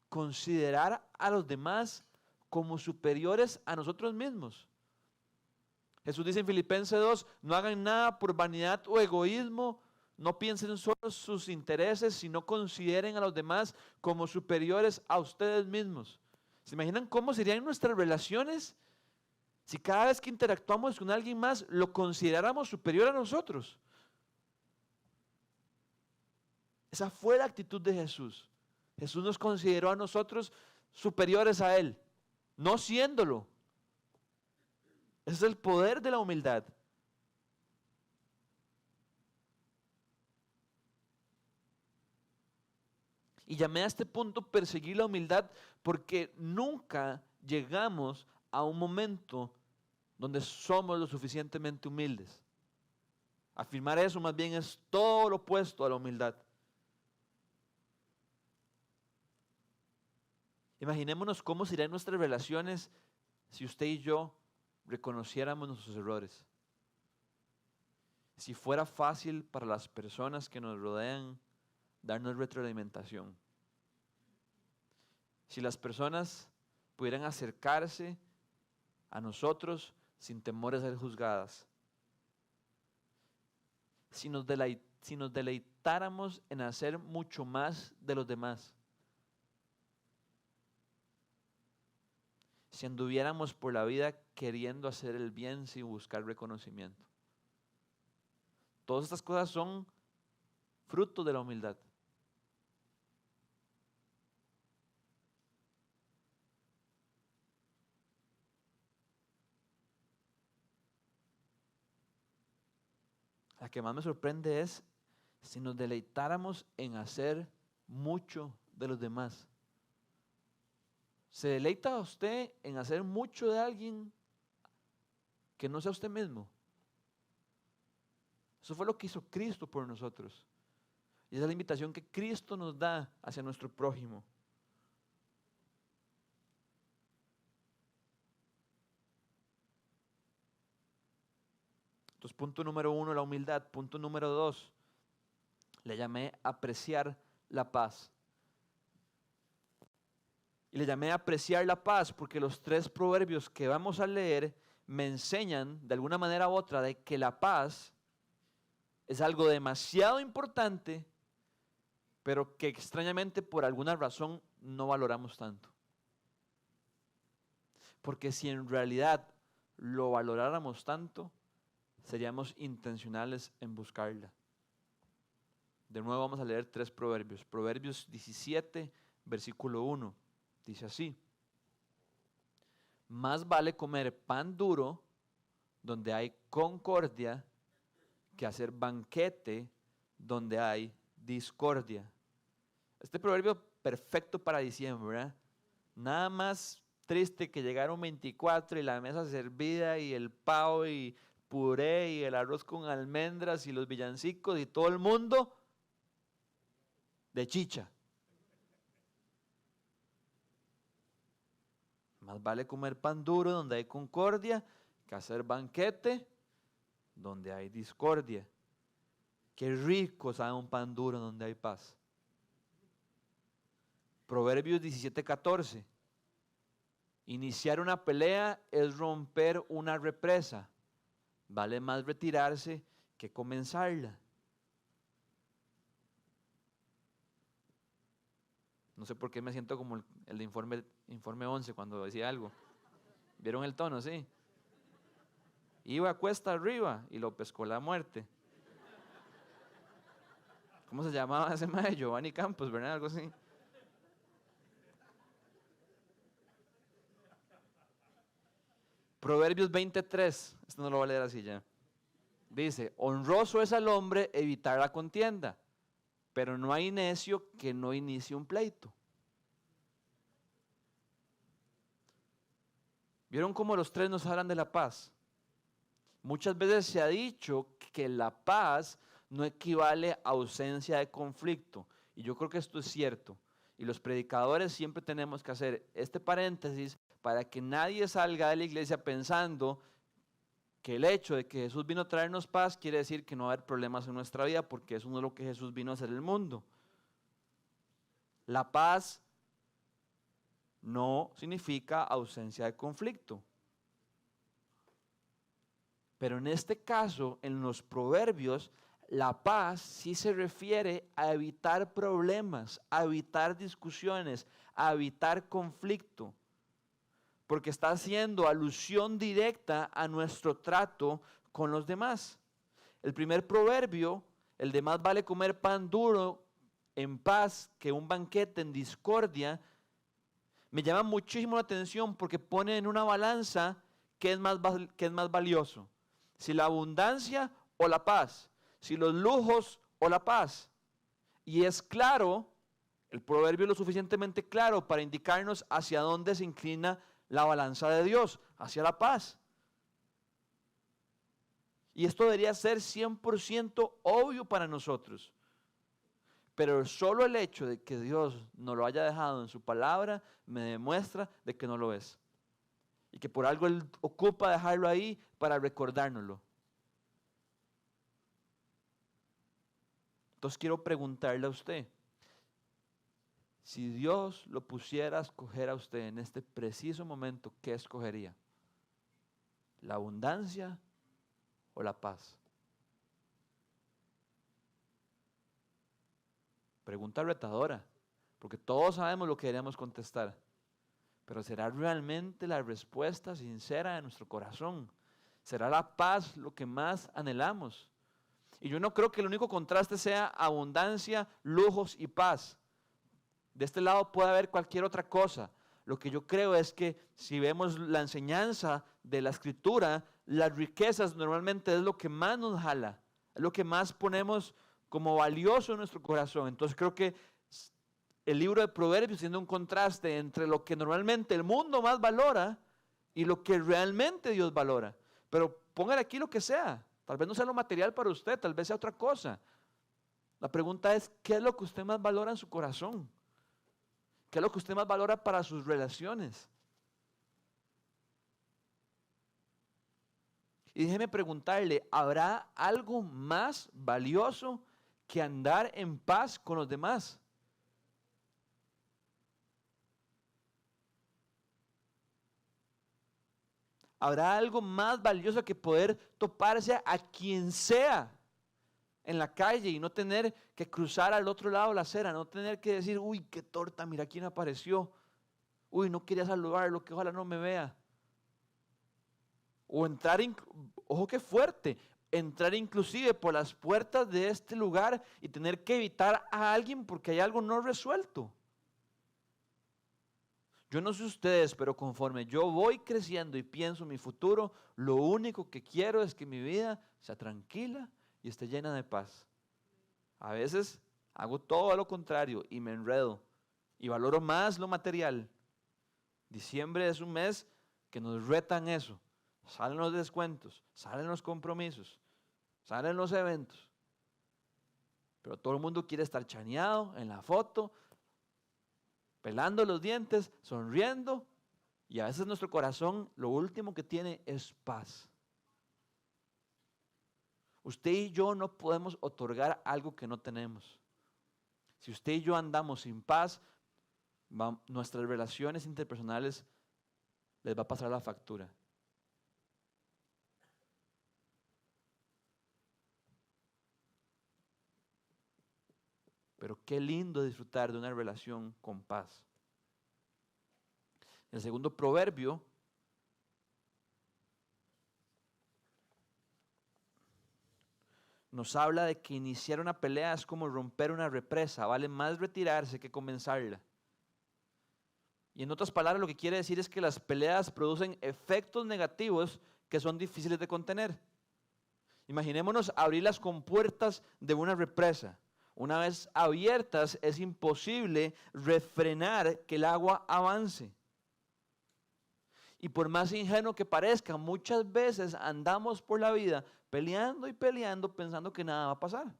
considerar a los demás como superiores a nosotros mismos? Jesús dice en Filipenses 2, no hagan nada por vanidad o egoísmo, no piensen solo en sus intereses, sino consideren a los demás como superiores a ustedes mismos. ¿Se imaginan cómo serían nuestras relaciones si cada vez que interactuamos con alguien más lo consideráramos superior a nosotros? Esa fue la actitud de Jesús. Jesús nos consideró a nosotros superiores a Él, no siéndolo. Ese es el poder de la humildad. Y llamé a este punto perseguir la humildad porque nunca llegamos a un momento donde somos lo suficientemente humildes. Afirmar eso más bien es todo lo opuesto a la humildad. Imaginémonos cómo serían nuestras relaciones si usted y yo reconociéramos nuestros errores. Si fuera fácil para las personas que nos rodean darnos retroalimentación. si las personas pudieran acercarse a nosotros sin temor a ser juzgadas. Si nos deleitáramos en hacer mucho más de los demás. Si anduviéramos por la vida queriendo hacer el bien sin buscar reconocimiento. Todas estas cosas son fruto de la humildad. La que más me sorprende es si nos deleitáramos en hacer mucho de los demás. ¿Se deleita usted en hacer mucho de alguien que no sea usted mismo? Eso fue lo que hizo Cristo por nosotros. Y esa es la invitación que Cristo nos da hacia nuestro prójimo. Entonces, punto número 1, la humildad. Punto número 2, le llamé apreciar la paz. Y le llamé apreciar la paz porque los 3 proverbios que vamos a leer me enseñan de alguna manera u otra de que la paz es algo demasiado importante, pero que extrañamente por alguna razón no valoramos tanto. Porque si en realidad lo valoráramos tanto, seríamos intencionales en buscarla. De nuevo vamos a leer 3 proverbios. Proverbios 17, versículo 1. Dice así: más vale comer pan duro donde hay concordia que hacer banquete donde hay discordia. Este proverbio perfecto para diciembre, ¿verdad? Nada más triste que llegaron 24 y la mesa servida y el pavo y puré y el arroz con almendras y los villancicos y todo el mundo de chicha. Más vale comer pan duro donde hay concordia que hacer banquete donde hay discordia. Qué rico sabe un pan duro donde hay paz. Proverbios 17:14. Iniciar una pelea es romper una represa. Vale más retirarse que comenzarla. No sé por qué me siento como el de informe 11 cuando decía algo. ¿Vieron el tono? Sí. Iba cuesta arriba y lo pescó la muerte. ¿Cómo se llamaba ese maestro? Giovanni Campos, ¿verdad? Algo así. Proverbios 23. Esto no lo voy a leer así ya. Dice: honroso es al hombre evitar la contienda, pero no hay necio que no inicie un pleito. ¿Vieron cómo los 3 nos hablan de la paz? Muchas veces se ha dicho que la paz no equivale a ausencia de conflicto. Y yo creo que esto es cierto. Y los predicadores siempre tenemos que hacer este paréntesis para que nadie salga de la iglesia pensando que el hecho de que Jesús vino a traernos paz quiere decir que no va a haber problemas en nuestra vida, porque eso no es lo que Jesús vino a hacer en el mundo. La paz no significa ausencia de conflicto. Pero en este caso, en los proverbios, la paz sí se refiere a evitar problemas, a evitar discusiones, a evitar conflicto. Porque está haciendo alusión directa a nuestro trato con los demás. El primer proverbio, el de más vale comer pan duro en paz que un banquete en discordia, me llama muchísimo la atención porque pone en una balanza qué es más valioso. Si la abundancia o la paz, si los lujos o la paz. Y es claro, el proverbio es lo suficientemente claro para indicarnos hacia dónde se inclina la balanza de Dios, hacia la paz. Y esto debería ser 100% obvio para nosotros. Pero solo el hecho de que Dios nos lo haya dejado en su palabra me demuestra de que no lo es. Y que por algo Él ocupa dejarlo ahí para recordárnoslo. Entonces quiero preguntarle a usted, Si Dios lo pusiera a escoger a usted en este preciso momento, ¿qué escogería? ¿La abundancia o la paz? Pregunta retadora, porque todos sabemos lo que queremos contestar, pero ¿será realmente la respuesta sincera de nuestro corazón? ¿Será la paz lo que más anhelamos? Y yo no creo que el único contraste sea abundancia, lujos y paz. De este lado puede haber cualquier otra cosa. Lo que yo creo es que si vemos la enseñanza de la Escritura, las riquezas normalmente es lo que más nos jala, es lo que más ponemos como valioso en nuestro corazón. Entonces creo que el libro de Proverbios tiene un contraste entre lo que normalmente el mundo más valora y lo que realmente Dios valora. Pero póngale aquí lo que sea. Tal vez no sea lo material para usted, tal vez sea otra cosa. La pregunta es, ¿qué es lo que usted más valora en su corazón? ¿Qué es lo que usted más valora para sus relaciones? Y déjeme preguntarle, ¿habrá algo más valioso que andar en paz con los demás? ¿Habrá algo más valioso que poder toparse a quien sea en la calle y no tener que cruzar al otro lado de la acera, no tener que decir, uy, qué torta, mira quién apareció, uy, no quería saludarlo, que ojalá no me vea? O entrar, ojo qué fuerte, entrar inclusive por las puertas de este lugar y tener que evitar a alguien porque hay algo no resuelto. Yo no sé ustedes, pero conforme yo voy creciendo y pienso en mi futuro, lo único que quiero es que mi vida sea tranquila y esté llena de paz. A veces hago todo lo contrario y me enredo y valoro más lo material. Diciembre es un mes que nos retan eso. Salen los descuentos, salen los compromisos, salen los eventos. Pero todo el mundo quiere estar chaneado en la foto, pelando los dientes, sonriendo. Y a veces nuestro corazón lo último que tiene es paz. Usted y yo no podemos otorgar algo que no tenemos. Si usted y yo andamos sin paz, nuestras relaciones interpersonales les va a pasar la factura. Pero qué lindo disfrutar de una relación con paz. El segundo proverbio nos habla de que iniciar una pelea es como romper una represa, vale más retirarse que comenzarla. Y en otras palabras lo que quiere decir es que las peleas producen efectos negativos que son difíciles de contener. Imaginémonos abrir las compuertas de una represa. Una vez abiertas es imposible refrenar que el agua avance. Y por más ingenuo que parezca, muchas veces andamos por la vida peleando y peleando pensando que nada va a pasar.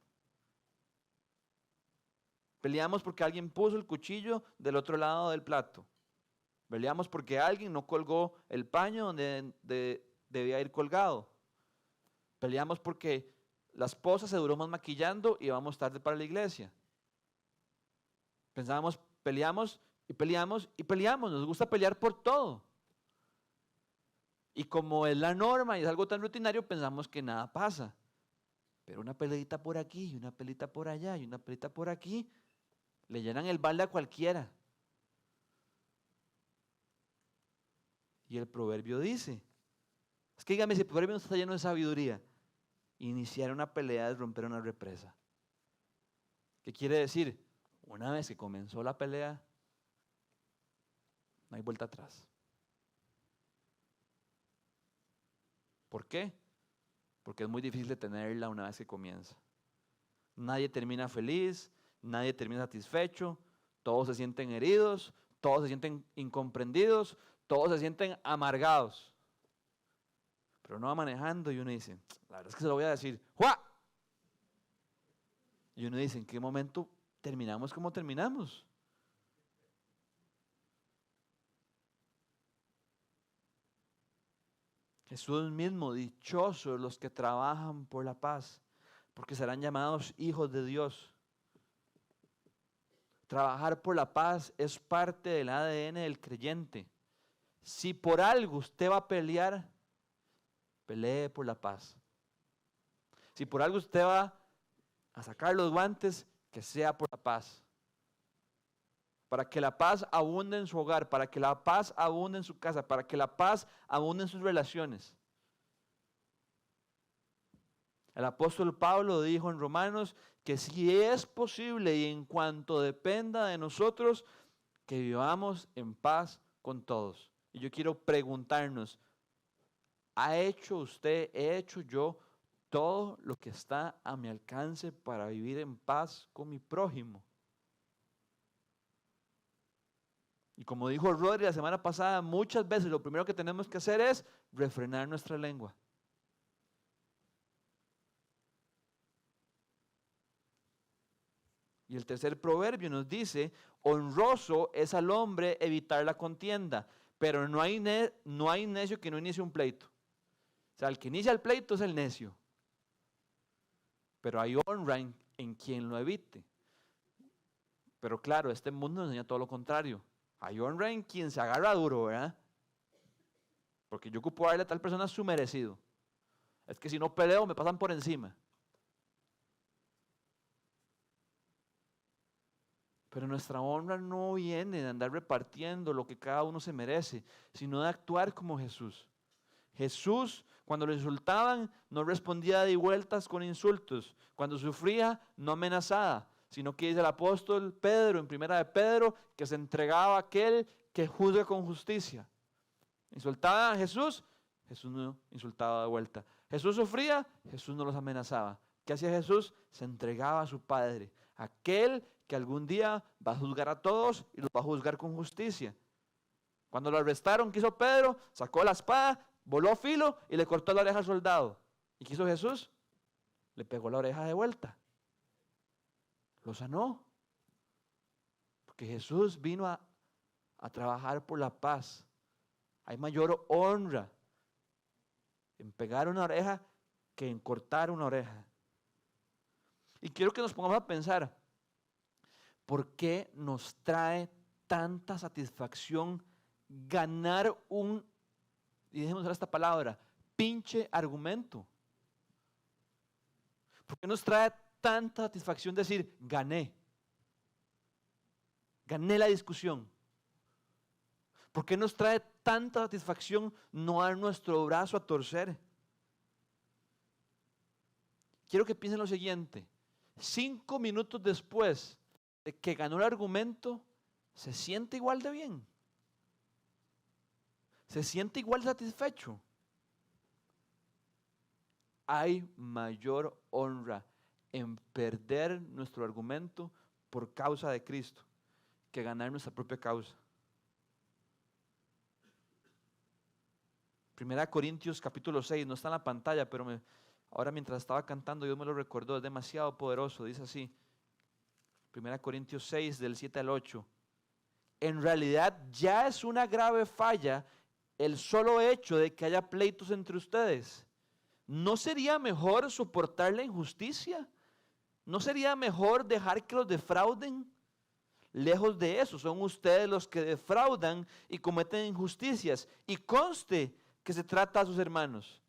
Peleamos porque alguien puso el cuchillo del otro lado del plato. Peleamos porque alguien no colgó el paño donde debía ir colgado. Peleamos porque la esposa se duró más maquillando y vamos tarde para la iglesia. Pensábamos, peleamos y peleamos y peleamos. Nos gusta pelear por todo. Y como es la norma y es algo tan rutinario, pensamos que nada pasa. Pero una peleita por aquí, y una pelita por allá, y una pelita por aquí, le llenan el balde a cualquiera. Y el proverbio dice, es que dígame si el proverbio no está lleno de sabiduría. Iniciar una pelea es romper una represa. ¿Qué quiere decir? Una vez que comenzó la pelea, no hay vuelta atrás. ¿Por qué? Porque es muy difícil detenerla una vez que comienza. Nadie termina feliz, nadie termina satisfecho, todos se sienten heridos, todos se sienten incomprendidos, todos se sienten amargados. Pero uno va manejando y uno dice, la verdad es que se lo voy a decir, ¡Jua! Y uno dice, ¿en qué momento terminamos como terminamos? Jesús mismo, dichosos los que trabajan por la paz, porque serán llamados hijos de Dios. Trabajar por la paz es parte del ADN del creyente. Si por algo usted va a pelear, pelee por la paz. Si por algo usted va a sacar los guantes, que sea por la paz. Para que la paz abunde en su hogar, para que la paz abunde en su casa, para que la paz abunde en sus relaciones. El apóstol Pablo dijo en Romanos que si es posible y en cuanto dependa de nosotros, que vivamos en paz con todos. Y yo quiero preguntarnos, ¿ha hecho usted, he hecho yo todo lo que está a mi alcance para vivir en paz con mi prójimo? Y como dijo Rodri la semana pasada, muchas veces lo primero que tenemos que hacer es refrenar nuestra lengua. Y el tercer proverbio nos dice, honroso es al hombre evitar la contienda, pero no hay necio que no inicie un pleito. O sea, el que inicia el pleito es el necio. Pero hay honra en quien lo evite. Pero claro, este mundo nos enseña todo lo contrario. Hay honra en quien se agarra duro, ¿verdad? Porque yo ocupo darle a tal persona su merecido. Es que si no peleo me pasan por encima. Pero nuestra honra no viene de andar repartiendo lo que cada uno se merece, sino de actuar como Jesús. Jesús, cuando lo insultaban, no respondía de vueltas con insultos. Cuando sufría, no amenazaba, sino que dice el apóstol Pedro, en primera de Pedro, que se entregaba a aquel que juzga con justicia. Insultaban a Jesús, Jesús no insultaba de vuelta. Jesús sufría, Jesús no los amenazaba. ¿Qué hacía Jesús? Se entregaba a su Padre, aquel que algún día va a juzgar a todos y los va a juzgar con justicia. Cuando lo arrestaron, ¿qué hizo Pedro? Sacó la espada, voló filo y le cortó la oreja al soldado. ¿Y qué hizo Jesús? Le pegó la oreja de vuelta. Lo sanó. Porque Jesús vino a trabajar por la paz. Hay mayor honra en pegar una oreja que en cortar una oreja. Y quiero que nos pongamos a pensar, ¿por qué nos trae tanta satisfacción ganar y dejemos usar esta palabra, pinche argumento? ¿Por qué nos trae tanta satisfacción decir, gané la discusión? ¿Por qué nos trae tanta satisfacción no dar nuestro brazo a torcer? Quiero que piensen lo siguiente, 5 minutos después de que ganó el argumento, se siente igual de bien. Se siente igual satisfecho. Hay mayor honra en perder nuestro argumento por causa de Cristo que ganar nuestra propia causa. 1 Corintios capítulo 6, no está en la pantalla, pero ahora mientras estaba cantando Dios me lo recordó, es demasiado poderoso, dice así. 1 Corintios 6 del 7 al 8. En realidad ya es una grave falla el solo hecho de que haya pleitos entre ustedes. ¿No sería mejor soportar la injusticia? ¿No sería mejor dejar que los defrauden? Lejos de eso, son ustedes los que defraudan y cometen injusticias. Y conste que se trata a sus hermanos.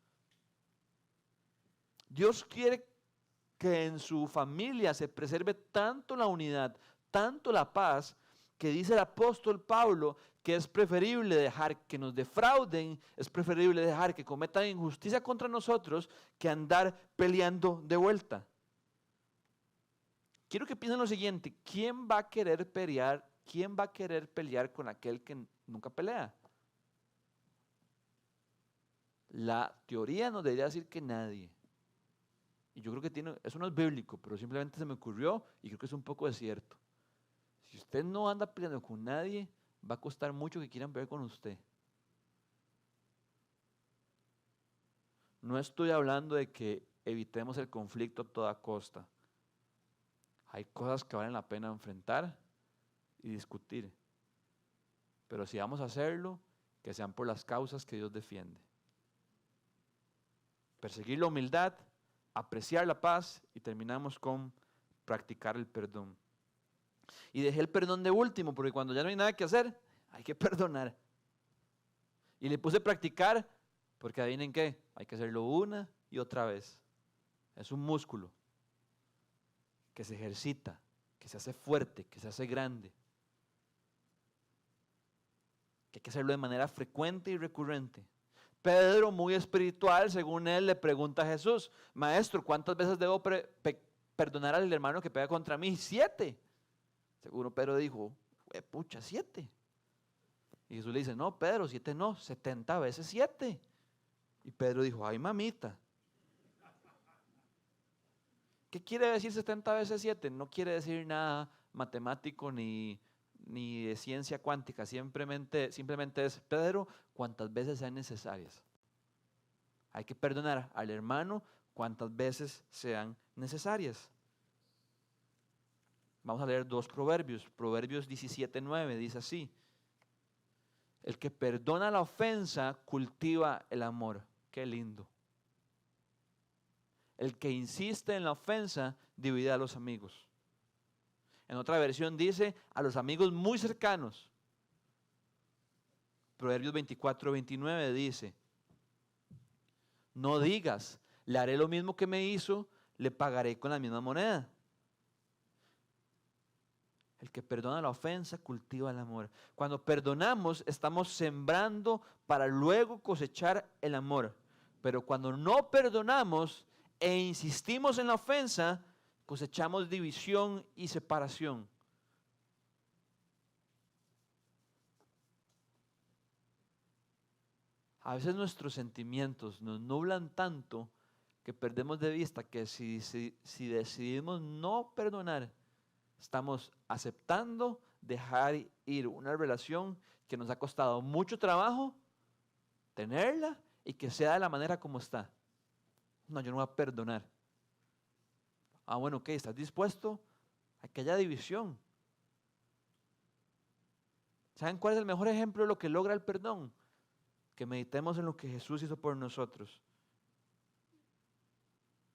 Dios quiere que en su familia se preserve tanto la unidad, tanto la paz, que dice el apóstol Pablo que es preferible dejar que nos defrauden, es preferible dejar que cometan injusticia contra nosotros que andar peleando de vuelta. Quiero que piensen lo siguiente, ¿quién va a querer pelear? ¿Quién va a querer pelear con aquel que nunca pelea? La teoría nos debería decir que nadie. Y yo creo que eso no es bíblico, pero simplemente se me ocurrió y creo que es un poco de cierto. Si usted no anda peleando con nadie, va a costar mucho que quieran pelear con usted. No estoy hablando de que evitemos el conflicto a toda costa. Hay cosas que valen la pena enfrentar y discutir. Pero si vamos a hacerlo, que sean por las causas que Dios defiende. Perseguir la humildad, apreciar la paz y terminamos con practicar el perdón. Y dejé el perdón de último, porque cuando ya no hay nada que hacer, hay que perdonar. Y le puse a practicar, porque adivinen qué, hay que hacerlo una y otra vez. Es un músculo que se ejercita, que se hace fuerte, que se hace grande. Que hay que hacerlo de manera frecuente y recurrente. Pedro, muy espiritual, según él, le pregunta a Jesús: Maestro, ¿cuántas veces debo perdonar al hermano que pega contra mí? 7. Seguro Pedro dijo: pucha, 7. Y Jesús le dice: no, Pedro, 7 no, 70 veces 7. Y Pedro dijo: ay, mamita. ¿Qué quiere decir 70 veces 7? No quiere decir nada matemático ni de ciencia cuántica. Simplemente es: Pedro, cuantas veces sean necesarias. Hay que perdonar al hermano cuantas veces sean necesarias. Vamos a leer 2 proverbios. Proverbios 17:9 dice así: el que perdona la ofensa cultiva el amor. Qué lindo. El que insiste en la ofensa divide a los amigos. En otra versión dice: a los amigos muy cercanos. Proverbios 24:29 dice: no digas, le haré lo mismo que me hizo, le pagaré con la misma moneda. El que perdona la ofensa cultiva el amor. Cuando perdonamos, estamos sembrando para luego cosechar el amor. Pero cuando no perdonamos e insistimos en la ofensa, cosechamos división y separación. A veces nuestros sentimientos nos nublan tanto que perdemos de vista que si decidimos no perdonar, estamos aceptando dejar ir una relación que nos ha costado mucho trabajo tenerla y que sea de la manera como está. No, yo no voy a perdonar. Ah, bueno, ok, ¿estás dispuesto a que haya división? ¿Saben cuál es el mejor ejemplo de lo que logra el perdón? Que meditemos en lo que Jesús hizo por nosotros.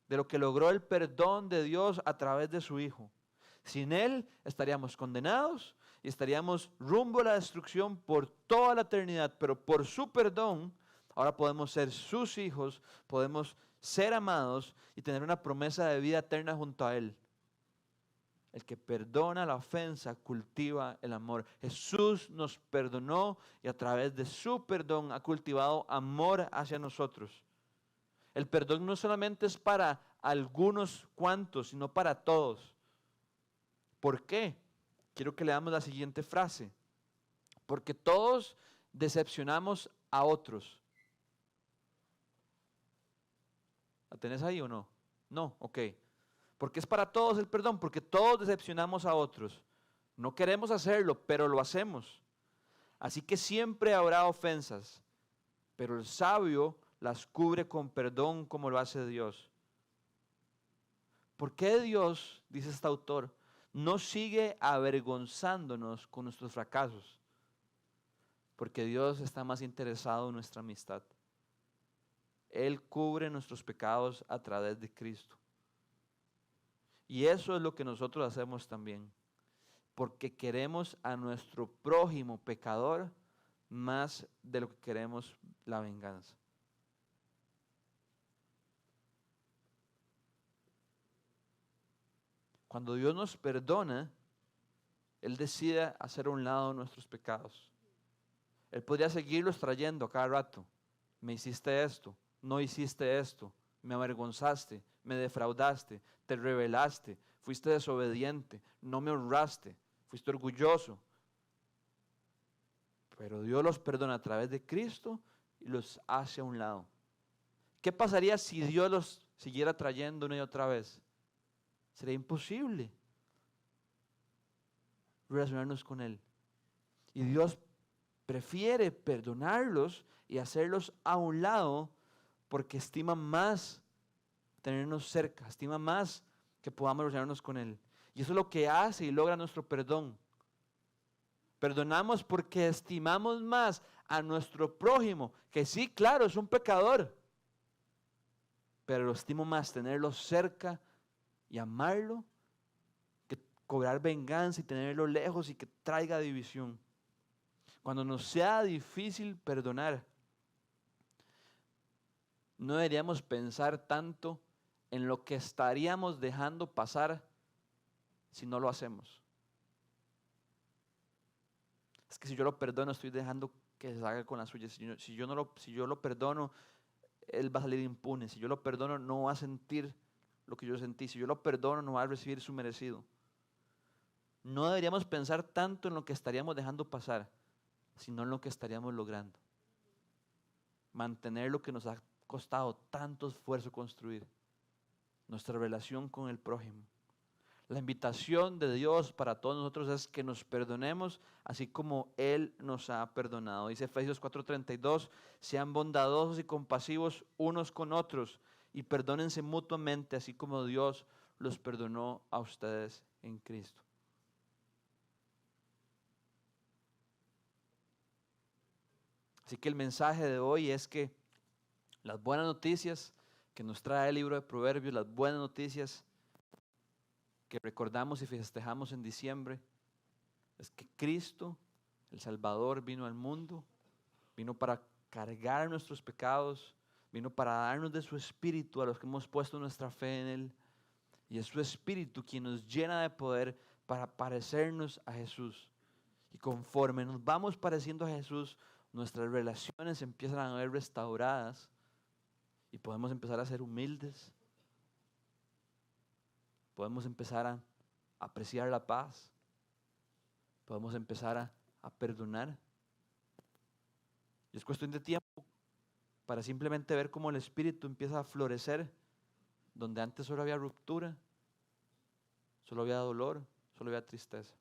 De lo que logró el perdón de Dios a través de su Hijo. Sin Él estaríamos condenados y estaríamos rumbo a la destrucción por toda la eternidad. Pero por su perdón, ahora podemos ser sus hijos, podemos ser amados y tener una promesa de vida eterna junto a Él. El que perdona la ofensa cultiva el amor. Jesús nos perdonó y a través de su perdón ha cultivado amor hacia nosotros. El perdón no solamente es para algunos cuantos, sino para todos. ¿Por qué? Quiero que leamos la siguiente frase. Porque todos decepcionamos a otros. ¿La tenés ahí o no? No, ok. Porque es para todos el perdón, porque todos decepcionamos a otros. No queremos hacerlo, pero lo hacemos. Así que siempre habrá ofensas, pero el sabio las cubre con perdón como lo hace Dios. ¿Por qué Dios, dice este autor, no sigue avergonzándonos con nuestros fracasos? Porque Dios está más interesado en nuestra amistad. Él cubre nuestros pecados a través de Cristo. Y eso es lo que nosotros hacemos también, porque queremos a nuestro prójimo pecador más de lo que queremos la venganza. Cuando Dios nos perdona, Él decide hacer a un lado nuestros pecados. Él podría seguirlos trayendo a cada rato. Me hiciste esto, no hiciste esto, me avergonzaste, me defraudaste, te rebelaste, fuiste desobediente, no me honraste, fuiste orgulloso. Pero Dios los perdona a través de Cristo y los hace a un lado. ¿Qué pasaría si Dios los siguiera trayendo una y otra vez? Sería imposible relacionarnos con Él. Y Dios prefiere perdonarlos y hacerlos a un lado porque estima más tenernos cerca, estima más que podamos relacionarnos con Él. Y eso es lo que hace y logra nuestro perdón. Perdonamos porque estimamos más a nuestro prójimo, que sí, claro, es un pecador, pero lo estimo más tenerlo cerca y amarlo que cobrar venganza y tenerlo lejos y que traiga división. Cuando nos sea difícil perdonar, no deberíamos pensar tanto en lo que estaríamos dejando pasar si no lo hacemos. Es que si yo lo perdono, estoy dejando que se haga con la suya. Si yo lo perdono, él va a salir impune. Si yo lo perdono, no va a sentir lo que yo sentí. Si yo lo perdono, no va a recibir su merecido. No deberíamos pensar tanto en lo que estaríamos dejando pasar, sino en lo que estaríamos logrando. Mantener lo que nos ha costado tanto esfuerzo construir, nuestra relación con el prójimo. La invitación de Dios para todos nosotros es que nos perdonemos así como Él nos ha perdonado. Dice Efesios 4:32, sean bondadosos y compasivos unos con otros y perdónense mutuamente así como Dios los perdonó a ustedes en Cristo. Así que el mensaje de hoy es que las buenas noticias que nos trae el libro de Proverbios, las buenas noticias que recordamos y festejamos en diciembre, es que Cristo, el Salvador, vino al mundo, vino para cargar nuestros pecados, vino para darnos de su Espíritu a los que hemos puesto nuestra fe en Él. Y es su Espíritu quien nos llena de poder para parecernos a Jesús. Y conforme nos vamos pareciendo a Jesús, nuestras relaciones empiezan a ver restauradas y podemos empezar a ser humildes. Podemos empezar a apreciar la paz. Podemos empezar a perdonar. Y es cuestión de tiempo para simplemente ver cómo el Espíritu empieza a florecer, donde antes solo había ruptura, solo había dolor, solo había tristeza.